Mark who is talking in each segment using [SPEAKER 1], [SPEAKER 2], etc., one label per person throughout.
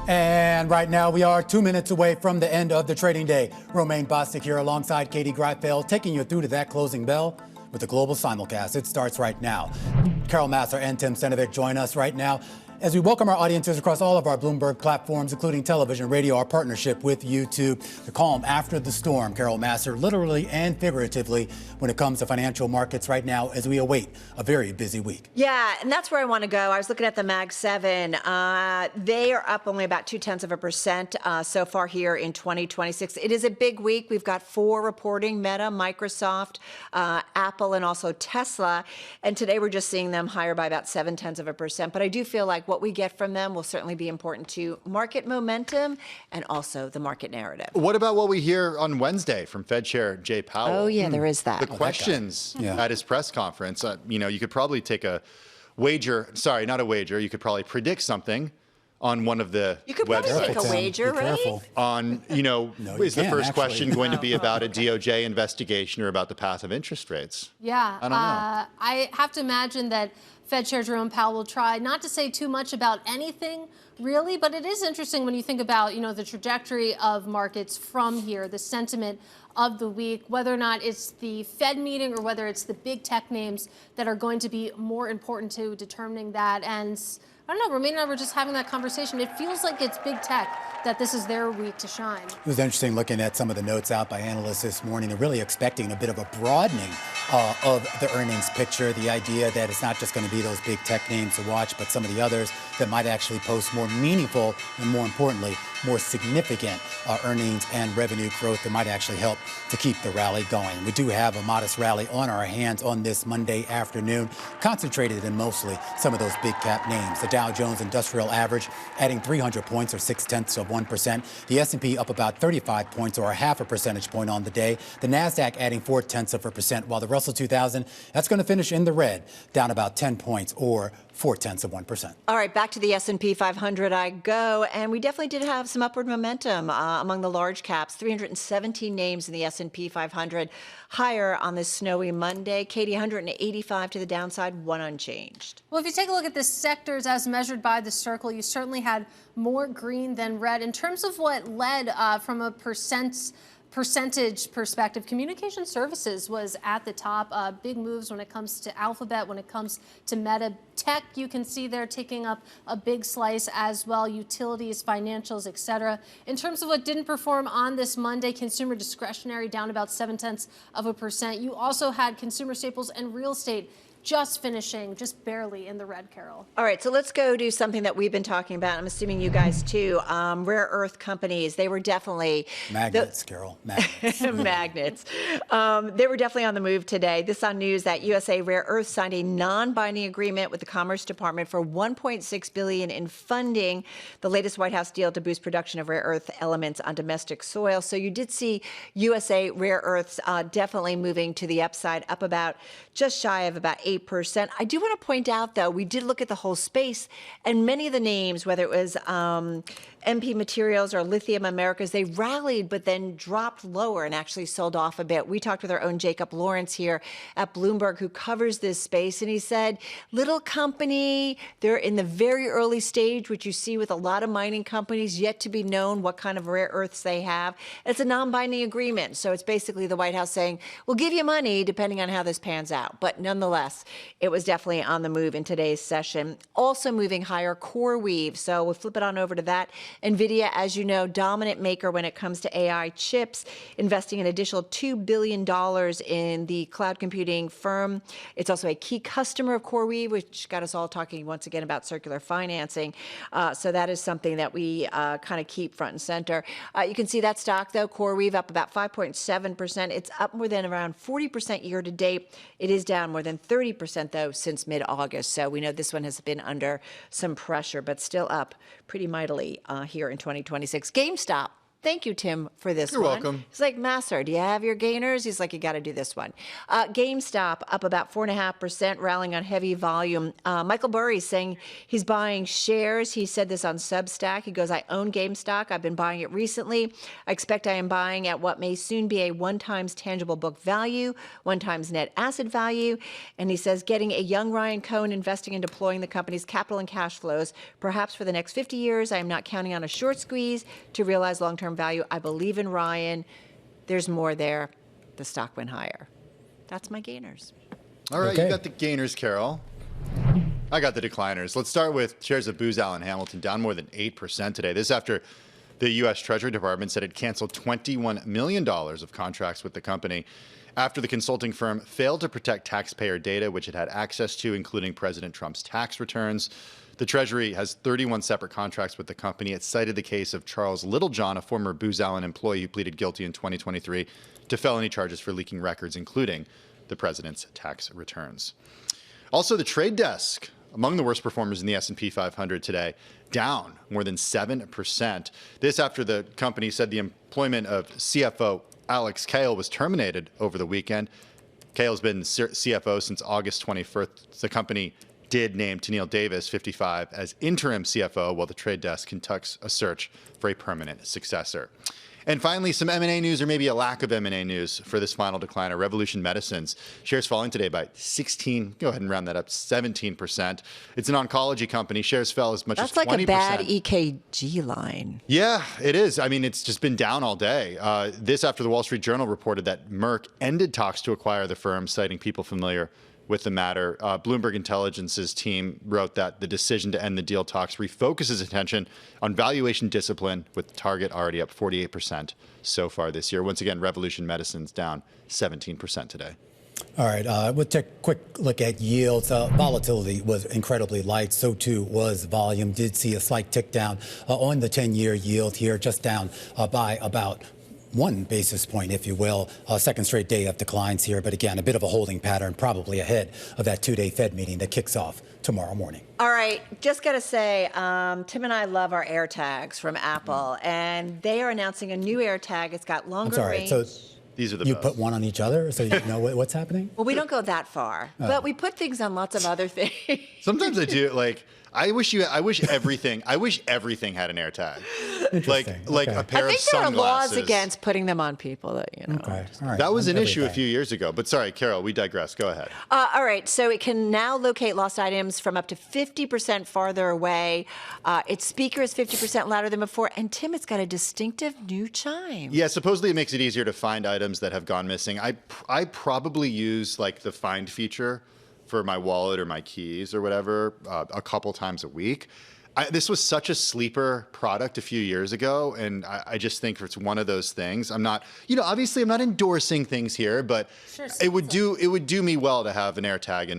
[SPEAKER 1] And right now we are 2 minutes away from the end of the trading day. Romaine Bostick here alongside Katie Greifeld, taking you through to that closing bell with the global simulcast. It starts right now. Massar and Tim Stenovec join us right now as we welcome our audiences across all of our Bloomberg platforms, including television, radio, our partnership with YouTube. The calm after the storm, Massar, literally and figuratively, when it comes to financial markets right now as we await a very busy week.
[SPEAKER 2] Yeah, and that's where I want to go. I was looking at the Mag 7. They are up only about 0.2% so far here in 2026. It is a big week. We've got 4 reporting: Meta, Microsoft, Apple, and also Tesla. And today we're just seeing them higher by about 0.7%. But I do feel like what we get from them will certainly be important to market momentum and also the market narrative.
[SPEAKER 3] What about what we hear on Wednesday from Fed Chair Jay Powell?
[SPEAKER 2] Oh, yeah, there is that.
[SPEAKER 3] The questions at his press conference. You could probably take a wager. Sorry, not a wager. You could probably predict something on one of the
[SPEAKER 2] You could
[SPEAKER 3] websites.
[SPEAKER 2] probably take a wager, right?
[SPEAKER 3] On,
[SPEAKER 1] No,
[SPEAKER 3] is the first
[SPEAKER 1] actually.
[SPEAKER 3] question going to be about a DOJ investigation or about the path of interest rates?
[SPEAKER 4] Yeah.
[SPEAKER 3] I don't know.
[SPEAKER 4] I have to imagine that Fed Chair Jerome Powell will try not to say too much about anything, really, but it is interesting when you think about, the trajectory of markets from here, the sentiment of the week, whether or not it's the Fed meeting or whether it's the big tech names that are going to be more important to determining that. And I don't know, Romaine and I were just having that conversation. It feels like it's big tech that this is their week to shine.
[SPEAKER 1] It was interesting looking at some of the notes out by analysts this morning. They're really expecting a bit of a broadening of the earnings picture. The idea that it's not just going to be those big tech names to watch, but some of the others that might actually post more meaningful and, more importantly, more significant earnings and revenue growth that might actually help to keep the rally going. We do have a modest rally on our hands on this Monday afternoon, concentrated in mostly some of those big cap names. The Dow Jones Industrial Average adding 300 points or 0.6%. The S&P up about 35 points or a half a percentage point on the day. The Nasdaq adding 0.4%, while the Russell 2000, that's going to finish in the red, down about 10 points or 0.4%.
[SPEAKER 2] All right, back to the S&P 500 I go, and we definitely did have some upward momentum among the large caps. 317 names in the S&P 500 higher on this snowy Monday. Katie, 185 to the downside, 1 unchanged.
[SPEAKER 4] Well, if you take a look at the sectors as measured by the circle, you certainly had more green than red. In terms of what led from a percentage perspective, communication services was at the top. Big moves when it comes to Alphabet, when it comes to Meta. Tech, you can see they're taking up a big slice as well. Utilities, financials, et cetera. In terms of what didn't perform on this Monday, consumer discretionary down about 0.7%. You also had consumer staples and real estate just finishing just barely in the red, Carol.
[SPEAKER 2] All right, so let's go do something that we've been talking about. I'm assuming you guys too. Rare earth companies, they were definitely...
[SPEAKER 1] Magnets, Carol, magnets.
[SPEAKER 2] Magnets. They were definitely on the move today. This on news that USA Rare Earth signed a non-binding agreement with the Commerce Department for $1.6 billion in funding, the latest White House deal to boost production of rare earth elements on domestic soil. So you did see USA Rare Earths definitely moving to the upside, up about just shy of about 8%. I do want to point out, though, we did look at the whole space, and many of the names, whether it was MP Materials or Lithium Americas, they rallied but then dropped lower and actually sold off a bit. We talked with our own Jacob Lawrence here at Bloomberg, who covers this space, and he said, little company, they're in the very early stage, which you see with a lot of mining companies, yet to be known what kind of rare earths they have. It's a non-binding agreement, so it's basically the White House saying, we'll give you money depending on how this pans out. But nonetheless, it was definitely on the move in today's session. Also moving higher, CoreWeave. So we'll flip it on over to that. NVIDIA, as you know, dominant maker when it comes to AI chips, investing an additional $2 billion in the cloud computing firm. It's also a key customer of CoreWeave, which got us all talking once again about circular financing. So that is something that we kind of keep front and center. You can see that stock, though, CoreWeave up about 5.7%. It's up more than around 40% year to date. It is down more than 30%, though, since mid-August. So we know this one has been under some pressure, but still up pretty mightily here in 2026. GameStop. Thank you, Tim, for this
[SPEAKER 3] You're
[SPEAKER 2] one.
[SPEAKER 3] welcome.
[SPEAKER 2] He's like, Massar, do you have your gainers? He's like, you got to do this one. GameStop up about 4.5%, rallying on heavy volume. Michael Burry's saying he's buying shares. He said this on Substack. He goes, I own GameStop. I've been buying it recently. I expect I am buying at what may soon be a 1x tangible book value, 1x net asset value. And he says, getting a young Ryan Cohen investing and deploying the company's capital and cash flows, perhaps for the next 50 years. I am not counting on a short squeeze to realize long-term value. I believe in Ryan. There's more there. The stock went higher. That's my gainers.
[SPEAKER 3] All right,
[SPEAKER 1] Okay.
[SPEAKER 3] you got the gainers, Carol. I got the decliners. Let's start with shares of Booz Allen Hamilton, down more than 8% today. This after the U.S. Treasury Department said it canceled $21 million of contracts with the company after the consulting firm failed to protect taxpayer data, which it had access to, including President Trump's tax returns. The Treasury has 31 separate contracts with the company. It cited the case of Charles Littlejohn, a former Booz Allen employee who pleaded guilty in 2023 to felony charges for leaking records, including the president's tax returns. Also, the trade desk, among the worst performers in the S&P 500 today, down more than 7%. This after the company said the employment of CFO Alex Kale was terminated over the weekend. Kale's been CFO since August 21st. The company did name Tennille Davis, 55, as interim CFO, while the trade desk conducts a search for a permanent successor. And finally, some M&A news, or maybe a lack of M&A news for this final decliner. Revolution Medicines shares falling today by 16. Go ahead and round that up, 17%. It's an oncology company. Shares fell as much as 20%.
[SPEAKER 2] That's like a bad EKG line.
[SPEAKER 3] Yeah, it is. I mean, it's just been down all day. This after the Wall Street Journal reported that Merck ended talks to acquire the firm, citing people familiar with the matter. Bloomberg Intelligence's team wrote that the decision to end the deal talks refocuses attention on valuation discipline, with the target already up 48% so far this year. Once again, Revolution Medicines down 17% today.
[SPEAKER 1] All right, we'll take a quick look at yields. Volatility was incredibly light. So too was volume. Did see a slight tick down on the 10-year yield here, just down by about 1 basis point, if you will. Second straight day of declines here, but again, a bit of a holding pattern, probably ahead of that 2-day Fed meeting that kicks off tomorrow morning.
[SPEAKER 2] All right, just got to say, Tim and I love our AirTags from Apple, and they are announcing a new AirTag. It's got longer range.
[SPEAKER 1] So
[SPEAKER 3] These are the
[SPEAKER 1] you
[SPEAKER 3] best.
[SPEAKER 1] put one on each other so you know what's happening?
[SPEAKER 2] Well, we don't go that far, but we put things on lots of other things.
[SPEAKER 3] Sometimes I do. Like, I wish everything had an AirTag. Like
[SPEAKER 1] Okay.
[SPEAKER 3] a pair
[SPEAKER 2] I think
[SPEAKER 3] of
[SPEAKER 2] there are laws
[SPEAKER 3] sunglasses.
[SPEAKER 2] against putting them on people.
[SPEAKER 1] Okay, all right.
[SPEAKER 3] That was an issue a
[SPEAKER 1] Everything.
[SPEAKER 3] few years ago. But sorry, Carol, we digress. Go ahead.
[SPEAKER 2] All right, so it can now locate lost items from up to 50% farther away. Its speaker is 50% louder than before. And Tim, it's got a distinctive new chime.
[SPEAKER 3] Yeah, supposedly it makes it easier to find items that have gone missing. I probably use like the find feature for my wallet or my keys or whatever a couple times a week. This was such a sleeper product a few years ago, and I just think it's one of those things. I'm not, obviously I'm not endorsing things here, but
[SPEAKER 4] Sure,
[SPEAKER 3] it would do me well to have an AirTag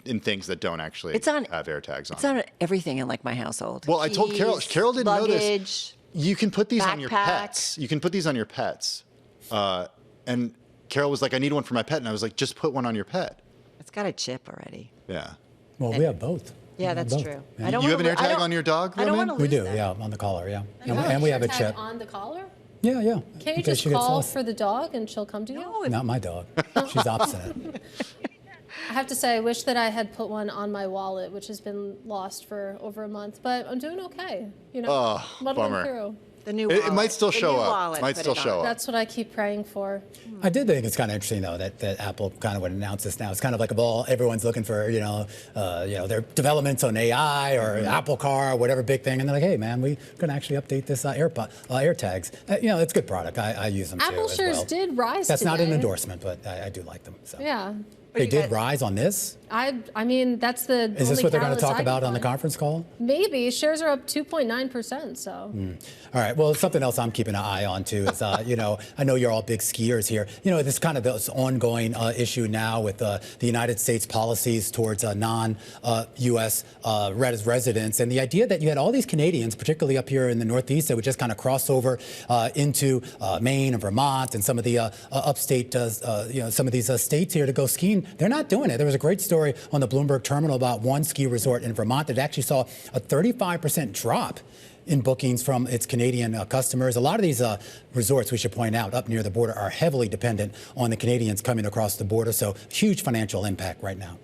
[SPEAKER 3] in things that don't actually
[SPEAKER 2] It's on-
[SPEAKER 3] have AirTags on.
[SPEAKER 2] It's on everything in like my household.
[SPEAKER 3] Well, I told Carol.
[SPEAKER 2] Keys,
[SPEAKER 3] Carol didn't know
[SPEAKER 2] luggage.
[SPEAKER 3] this. You can put these on your
[SPEAKER 2] Backpack.
[SPEAKER 3] pets. You can put these on your pets. And Carol was like, "I need one for my pet," and I was like, "Just put one on your pet."
[SPEAKER 2] It's got a chip already.
[SPEAKER 3] Yeah.
[SPEAKER 1] Well, we have both.
[SPEAKER 2] Yeah,
[SPEAKER 1] We have
[SPEAKER 2] that's
[SPEAKER 1] both.
[SPEAKER 2] true.
[SPEAKER 1] Yeah.
[SPEAKER 2] I don't
[SPEAKER 3] You have
[SPEAKER 2] wanna
[SPEAKER 3] an
[SPEAKER 2] lo- I
[SPEAKER 3] AirTag
[SPEAKER 2] don't-
[SPEAKER 3] on your dog,
[SPEAKER 2] I don't
[SPEAKER 3] Romaine?
[SPEAKER 2] want to
[SPEAKER 1] We
[SPEAKER 2] lose
[SPEAKER 1] do,
[SPEAKER 2] that.
[SPEAKER 1] yeah, on the collar, yeah.
[SPEAKER 4] You
[SPEAKER 1] And we have a
[SPEAKER 4] tag
[SPEAKER 1] chip.
[SPEAKER 4] on the collar.
[SPEAKER 1] Yeah, yeah.
[SPEAKER 4] Can't you
[SPEAKER 1] In case
[SPEAKER 4] just
[SPEAKER 1] she gets
[SPEAKER 4] call
[SPEAKER 1] lost.
[SPEAKER 4] for the dog and she'll come to you?
[SPEAKER 2] No,
[SPEAKER 1] Not my dog. She's obstinate.
[SPEAKER 4] I have to say, I wish that I had put one on my wallet, which has been lost for over a month, but I'm doing okay. Muddling
[SPEAKER 3] bummer.
[SPEAKER 4] through.
[SPEAKER 2] the new
[SPEAKER 3] It
[SPEAKER 2] wallet.
[SPEAKER 3] might still
[SPEAKER 2] The
[SPEAKER 3] show
[SPEAKER 2] new
[SPEAKER 3] up.
[SPEAKER 2] wallet,
[SPEAKER 3] Might
[SPEAKER 2] put
[SPEAKER 3] still
[SPEAKER 2] it on.
[SPEAKER 3] show up.
[SPEAKER 4] That's what I keep praying for.
[SPEAKER 1] I did think it's kind of interesting, though, that Apple kind of would announce this now. It's kind of like everyone's looking for, their developments on AI or Apple Car or whatever big thing. And they're like, hey, man, we're going to actually update this AirTags. It's a good product. I use them, too,
[SPEAKER 4] Apple
[SPEAKER 1] as
[SPEAKER 4] shares
[SPEAKER 1] well.
[SPEAKER 4] did rise
[SPEAKER 1] That's not an
[SPEAKER 4] today.
[SPEAKER 1] endorsement, but I do like them. So.
[SPEAKER 4] Yeah.
[SPEAKER 1] They
[SPEAKER 2] you
[SPEAKER 1] did
[SPEAKER 2] guys-
[SPEAKER 1] rise on this?
[SPEAKER 4] I mean, that's the
[SPEAKER 1] Is this
[SPEAKER 4] only
[SPEAKER 1] what they're going to
[SPEAKER 4] catalyst
[SPEAKER 1] talk
[SPEAKER 4] I
[SPEAKER 1] about
[SPEAKER 4] can
[SPEAKER 1] on the
[SPEAKER 4] find.
[SPEAKER 1] conference call?
[SPEAKER 4] Maybe. Shares are up 2.9%, so.
[SPEAKER 1] All right. Well, something else I'm keeping an eye on too is, I know you're all big skiers here. This kind of this ongoing issue now with the United States policies towards non-U.S. Residents, and the idea that you had all these Canadians, particularly up here in the Northeast, that would just kind of cross over into Maine and Vermont and some of the upstate, some of these states here to go skiing. They're not doing it. There was a great story on the Bloomberg terminal about one ski resort in Vermont that actually saw a 35% drop in bookings from its Canadian customers. A lot of these resorts, we should point out, up near the border are heavily dependent on the Canadians coming across the border. So huge financial impact right now.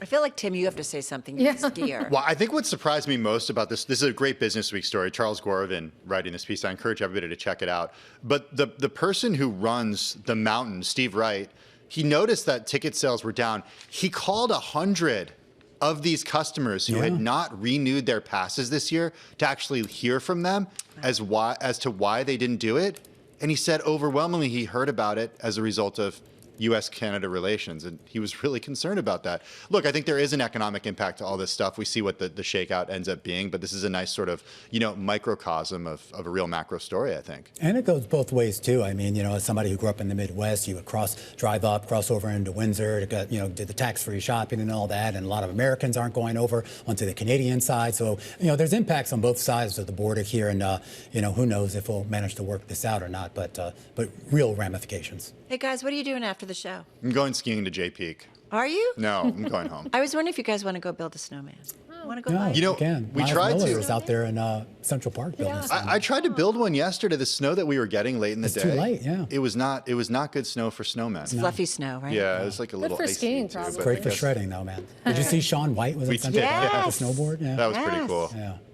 [SPEAKER 2] I feel like, Tim, you have to say something. You're a skier.
[SPEAKER 3] Well, I think what surprised me most about this is a great Business Week story. Charles Gorovin writing this piece. I encourage everybody to check it out. But the person who runs the mountain, Steve Wright, he noticed that ticket sales were down. He called 100 of these customers who had not renewed their passes this year to actually hear from them as to why they didn't do it. And he said overwhelmingly he heard about it as a result of U.S.-Canada relations, and he was really concerned about that. Look, I think there is an economic impact to all this stuff. We see what the shakeout ends up being, but this is a nice sort of, microcosm of a real macro story, I think.
[SPEAKER 1] And it goes both ways, too. I mean, as somebody who grew up in the Midwest, you would drive over into Windsor to get, did the tax-free shopping and all that, and a lot of Americans aren't going over onto the Canadian side. So, there's impacts on both sides of the border here, and, who knows if we'll manage to work this out or not, but real ramifications.
[SPEAKER 2] Hey, guys, what are you doing after the show?
[SPEAKER 3] I'm going skiing to Jay Peak.
[SPEAKER 2] Are you?
[SPEAKER 3] No, I'm going home.
[SPEAKER 2] I was wondering if you guys want to go build a snowman. Want to go?
[SPEAKER 1] No,
[SPEAKER 2] bike?
[SPEAKER 3] We tried to.
[SPEAKER 1] Was out there in Central Park building.
[SPEAKER 3] I tried to build one yesterday. The snow that we were getting late in the day.
[SPEAKER 1] It's too late. Yeah.
[SPEAKER 3] It was not good snow for snowmen.
[SPEAKER 2] It's fluffy snow, right?
[SPEAKER 3] Yeah, it was like a little
[SPEAKER 4] for
[SPEAKER 3] icy
[SPEAKER 4] skiing,
[SPEAKER 3] too,
[SPEAKER 4] probably.
[SPEAKER 3] but
[SPEAKER 1] Great for shredding, though, man. Did you see Shaun White was in Central Park with the snowboard? Yeah.
[SPEAKER 3] That was pretty cool.
[SPEAKER 1] Yeah.